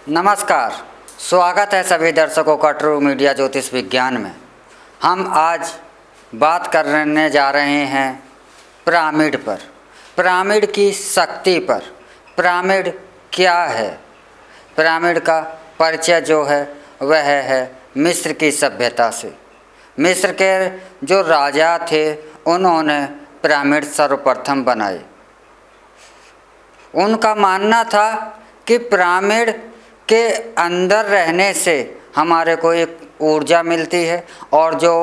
नमस्कार, स्वागत है सभी दर्शकों का ट्रू मीडिया ज्योतिष विज्ञान में। हम आज बात करने जा रहे हैं पिरामिड पर, पिरामिड की शक्ति पर। पिरामिड क्या है? पिरामिड का परिचय जो है वह है मिस्र की सभ्यता से। मिस्र के जो राजा थे उन्होंने पिरामिड सर्वप्रथम बनाए। उनका मानना था कि पिरामिड के अंदर रहने से हमारे को एक ऊर्जा मिलती है और जो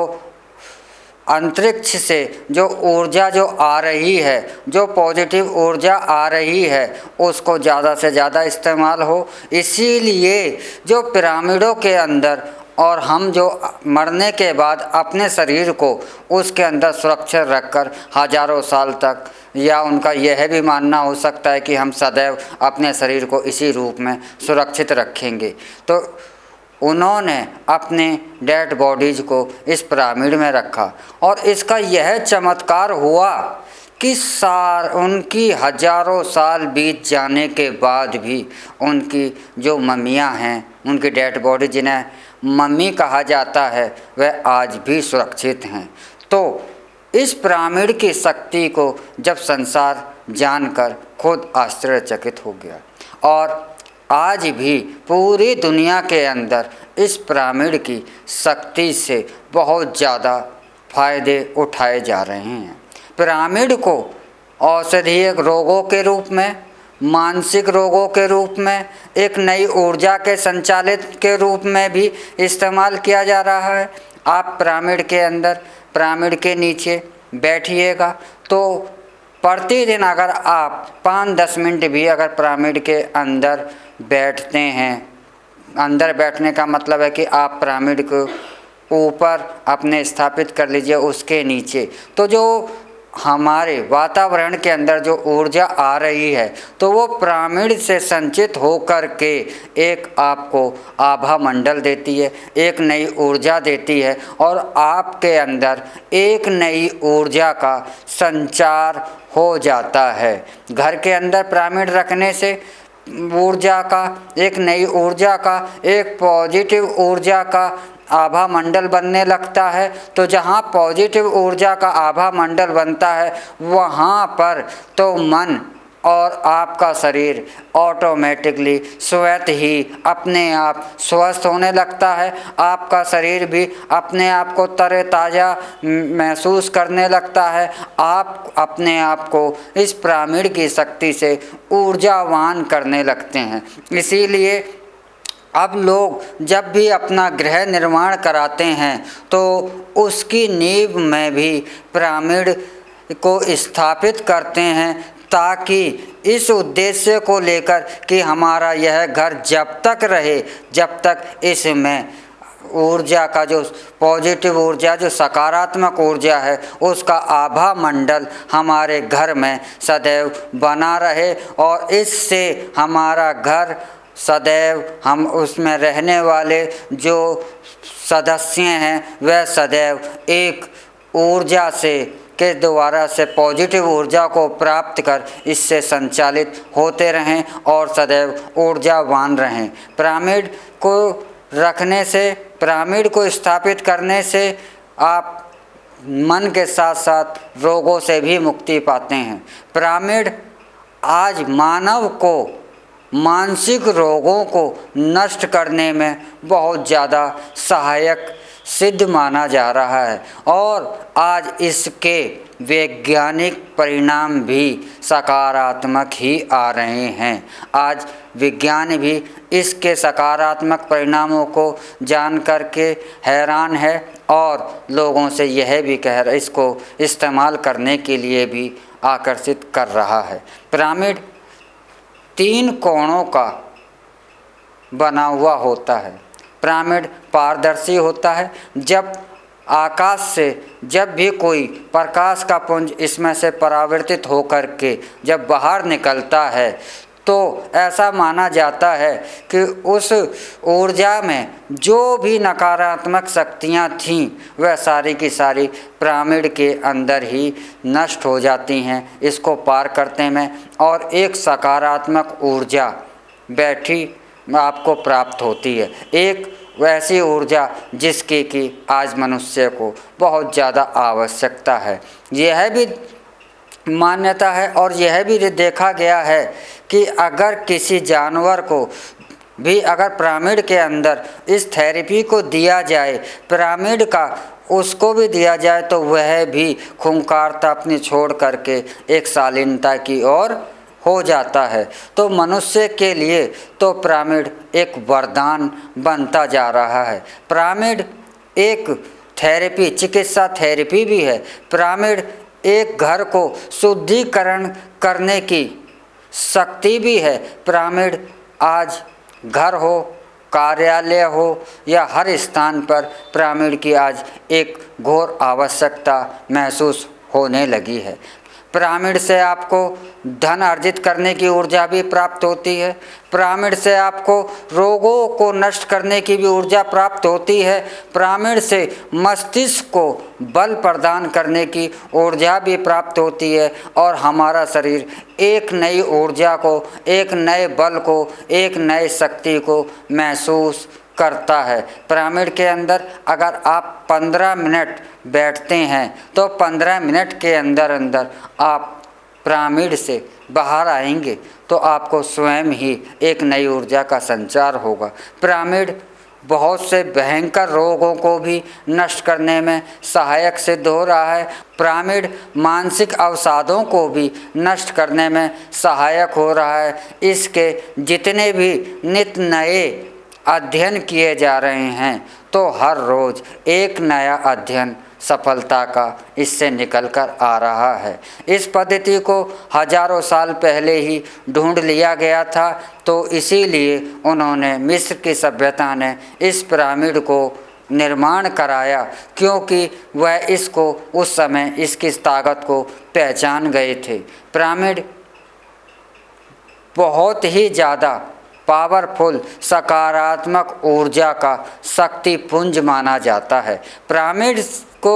अंतरिक्ष से जो ऊर्जा जो आ रही है, जो पॉजिटिव ऊर्जा आ रही है, उसको ज़्यादा से ज़्यादा इस्तेमाल हो। इसीलिए जो पिरामिडों के अंदर और हम जो मरने के बाद अपने शरीर को उसके अंदर सुरक्षित रखकर हजारों साल तक, या उनका यह भी मानना हो सकता है कि हम सदैव अपने शरीर को इसी रूप में सुरक्षित रखेंगे, तो उन्होंने अपने डेड बॉडीज़ को इस पिरामिड में रखा। और इसका यह चमत्कार हुआ कि उनकी हजारों साल बीत जाने के बाद भी उनकी जो मम्मियाँ हैं, उनकी डेड बॉडी जिन्हें मम्मी कहा जाता है, वह आज भी सुरक्षित हैं। तो इस पिरामिड की शक्ति को जब संसार जानकर खुद आश्चर्यचकित हो गया और आज भी पूरी दुनिया के अंदर इस पिरामिड की शक्ति से बहुत ज़्यादा फायदे उठाए जा रहे हैं। पिरामिड को औषधीय रोगों के रूप में, मानसिक रोगों के रूप में, एक नई ऊर्जा के संचालित के रूप में भी इस्तेमाल किया जा रहा है। आप पिरामिड के अंदर, पिरामिड के नीचे बैठिएगा तो प्रतिदिन अगर आप 5-10 मिनट भी अगर पिरामिड के अंदर बैठते हैं, अंदर बैठने का मतलब है कि आप पिरामिड को ऊपर अपने स्थापित कर लीजिए, उसके नीचे तो जो हमारे वातावरण के अंदर जो ऊर्जा आ रही है तो वो पिरामिड से संचित होकर के एक आपको आभा मंडल देती है, एक नई ऊर्जा देती है और आपके अंदर एक नई ऊर्जा का संचार हो जाता है। घर के अंदर पिरामिड रखने से ऊर्जा का, एक नई ऊर्जा का, एक पॉजिटिव ऊर्जा का आभा मंडल बनने लगता है। तो जहाँ पॉजिटिव ऊर्जा का आभा मंडल बनता है वहाँ पर तो मन और आपका शरीर ऑटोमेटिकली स्वतः ही अपने आप स्वस्थ होने लगता है। आपका शरीर भी अपने आप को तरोताज़ा महसूस करने लगता है। आप अपने आप को इस पिरामिड की शक्ति से ऊर्जावान करने लगते हैं। इसीलिए अब लोग जब भी अपना गृह निर्माण कराते हैं तो उसकी नींव में भी पिरामिड को स्थापित करते हैं, ताकि इस उद्देश्य को लेकर कि हमारा यह घर जब तक रहे, जब तक इसमें ऊर्जा का जो पॉजिटिव ऊर्जा, जो सकारात्मक ऊर्जा है, उसका आभा मंडल हमारे घर में सदैव बना रहे और इससे हमारा घर सदैव, हम उसमें रहने वाले जो सदस्य हैं वह सदैव एक ऊर्जा से के द्वारा से पॉजिटिव ऊर्जा को प्राप्त कर इससे संचालित होते रहें और सदैव ऊर्जावान रहें। पिरामिड को रखने से, पिरामिड को स्थापित करने से आप मन के साथ साथ रोगों से भी मुक्ति पाते हैं। पिरामिड आज मानव को मानसिक रोगों को नष्ट करने में बहुत ज़्यादा सहायक सिद्ध माना जा रहा है और आज इसके वैज्ञानिक परिणाम भी सकारात्मक ही आ रहे हैं। आज विज्ञान भी इसके सकारात्मक परिणामों को जान करके हैरान है और लोगों से यह भी कह रहा, इसको इस्तेमाल करने के लिए भी आकर्षित कर रहा है। पिरामिड 3 कोणों का बना हुआ होता है। पिरामिड पारदर्शी होता है। जब आकाश से जब भी कोई प्रकाश का पुंज इसमें से परावर्तित होकर के जब बाहर निकलता है तो ऐसा माना जाता है कि उस ऊर्जा में जो भी नकारात्मक शक्तियाँ थीं वह सारी की सारी पिरामिड के अंदर ही नष्ट हो जाती हैं इसको पार करते में, और एक सकारात्मक ऊर्जा बैठी आपको प्राप्त होती है। एक वैसी ऊर्जा जिसकी कि आज मनुष्य को बहुत ज़्यादा आवश्यकता है। यह भी मान्यता है और यह भी देखा गया है कि अगर किसी जानवर को भी अगर पिरामिड के अंदर इस थेरेपी को दिया जाए, पिरामिड का उसको भी दिया जाए, तो वह भी खूंखारता अपनी छोड़ करके एक शालीनता की ओर हो जाता है। तो मनुष्य के लिए तो पिरामिड एक वरदान बनता जा रहा है। पिरामिड एक थेरेपी, चिकित्सा थेरेपी भी है। पिरामिड एक घर को शुद्धिकरण करने की शक्ति भी है। पिरामिड आज घर हो, कार्यालय हो या हर स्थान पर पिरामिड की आज एक घोर आवश्यकता महसूस होने लगी है। पिरामिड से आपको धन अर्जित करने की ऊर्जा भी प्राप्त होती है। पिरामिड से आपको रोगों को नष्ट करने की भी ऊर्जा प्राप्त होती है। पिरामिड से मस्तिष्क को बल प्रदान करने की ऊर्जा भी प्राप्त होती है और हमारा शरीर एक नई ऊर्जा को, एक नए बल को, एक नए शक्ति को महसूस करता है। पिरामिड के अंदर अगर आप 15 मिनट बैठते हैं तो 15 मिनट के अंदर अंदर आप पिरामिड से बाहर आएंगे तो आपको स्वयं ही एक नई ऊर्जा का संचार होगा। पिरामिड बहुत से भयंकर रोगों को भी नष्ट करने में सहायक सिद्ध हो रहा है। पिरामिड मानसिक अवसादों को भी नष्ट करने में सहायक हो रहा है। इसके जितने भी नित नए अध्ययन किए जा रहे हैं तो हर रोज़ एक नया अध्ययन सफलता का इससे निकल कर आ रहा है। इस पद्धति को हजारों साल पहले ही ढूंढ लिया गया था, तो इसीलिए उन्होंने मिस्र की सभ्यता ने इस पिरामिड को निर्माण कराया, क्योंकि वह इसको उस समय इसकी ताकत को पहचान गए थे। पिरामिड बहुत ही ज़्यादा पावरफुल सकारात्मक ऊर्जा का शक्ति पुंज माना जाता है। पिरामिड को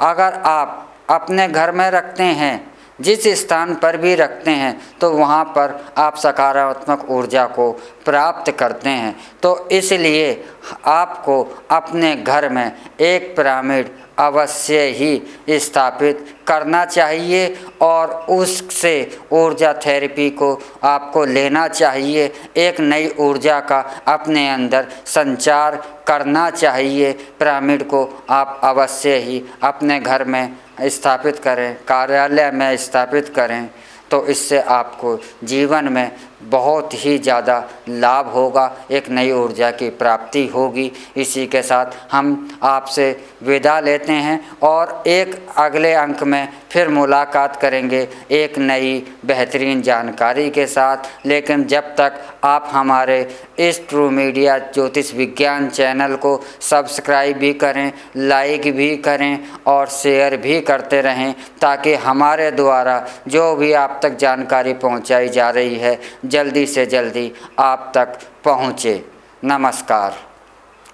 अगर आप अपने घर में रखते हैं, जिस स्थान पर भी रखते हैं, तो वहाँ पर आप सकारात्मक ऊर्जा को प्राप्त करते हैं। तो इसलिए आपको अपने घर में एक पिरामिड अवश्य ही स्थापित करना चाहिए और उससे ऊर्जा थेरेपी को आपको लेना चाहिए। एक नई ऊर्जा का अपने अंदर संचार करना चाहिए। पिरामिड को आप अवश्य ही अपने घर में स्थापित करें, कार्यालय में स्थापित करें, तो इससे आपको जीवन में बहुत ही ज़्यादा लाभ होगा, एक नई ऊर्जा की प्राप्ति होगी। इसी के साथ हम आपसे विदा लेते हैं और एक अगले अंक में फिर मुलाकात करेंगे एक नई बेहतरीन जानकारी के साथ। लेकिन जब तक आप हमारे इस ट्रू मीडिया ज्योतिष विज्ञान चैनल को सब्सक्राइब भी करें, लाइक भी करें और शेयर भी करते रहें, ताकि हमारे द्वारा जो भी आप तक जानकारी पहुंचाई जा रही है जल्दी से जल्दी आप तक पहुँचे। नमस्कार।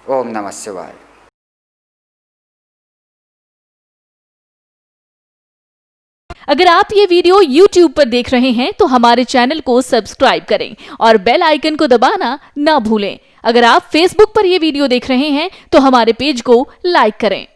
ओम नमः शिवाय। अगर आप ये वीडियो YouTube पर देख रहे हैं तो हमारे चैनल को सब्सक्राइब करें और बेल आइकन को दबाना ना भूलें। अगर आप Facebook पर ये वीडियो देख रहे हैं तो हमारे पेज को लाइक करें।